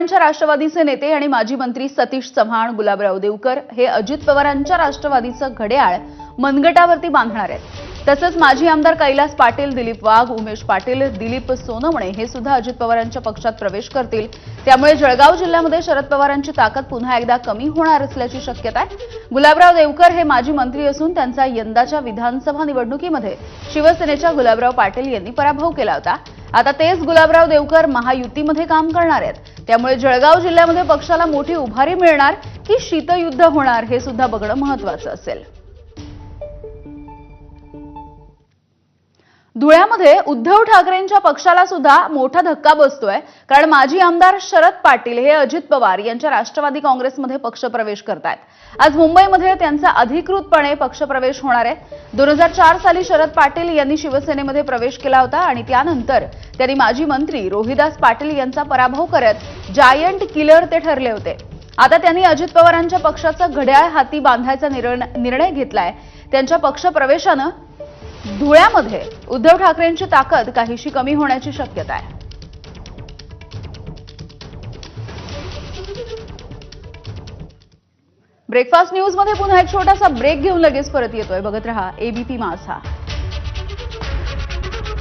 राष्ट्रवादीचे नेते आणि माजी मंत्री सतीश चव्हाण, गुलाबराव देवकर हे अजित पवारांच्या राष्ट्रवादीचं घड्याळ मनगटावरती बांधणार आहेत। तसंच माजी आमदार कैलास पाटील, दिलीप वाघ, उमेश पाटील, दिलीप सोनवणे हे सुद्धा अजित पवारांच्या पक्षात प्रवेश करतील। त्यामुळे जळगाव जिल्ह्यामध्ये शरद पवारांची ताकद पुन्हा एकदा कमी होणार असल्याची शक्यता आहे। गुलाबराव देवकर हे माजी मंत्री असून त्यांचा यंदाच्या विधानसभा निवडणुकीमध्ये शिवसेनेच्या गुलाबराव पाटील यांनी पराभव केला होता। आता तेच गुलाबराव देवकर महायुतीमध्ये काम करणार आहेत। त्यामुळे जळगाव जिल्ह्यामध्ये पक्षाला मोठी उभारी मिळणार की शीतयुद्ध होणार हे सुद्धा बघणं महत्त्वाचं असेल। धुळ्यामध्ये उद्धव ठाकरेंच्या पक्षाला सुद्धा मोठा धक्का बसतोय, कारण माजी आमदार शरद पाटील हे अजित पवार यांच्या राष्ट्रवादी काँग्रेसमध्ये पक्षप्रवेश करतायत। आज मुंबईमध्ये त्यांचा अधिकृतपणे पक्षप्रवेश होणार आहे। 2004 साली शरद पाटील यांनी शिवसेनेमध्ये प्रवेश केला होता आणि त्यानंतर त्यांनी माजी मंत्री रोहिदास पाटील यांचा पराभव करत जायंट किलर ते ठरले होते। आता त्यांनी अजित पवारांच्या पक्षाचं घड्याळ हाती बांधायचा निर्णय घेतलाय। त्यांच्या पक्षप्रवेशानं धुळ्यामध्ये उद्धव ठाकरेंची ताकद काहीशी कमी होण्याची शक्यता आहे। ब्रेकफास्ट न्यूज मध्ये पुन्हा एक छोटासा ब्रेक घेऊन लगेच परत येतोय। बघत रहा एबीपी माझा।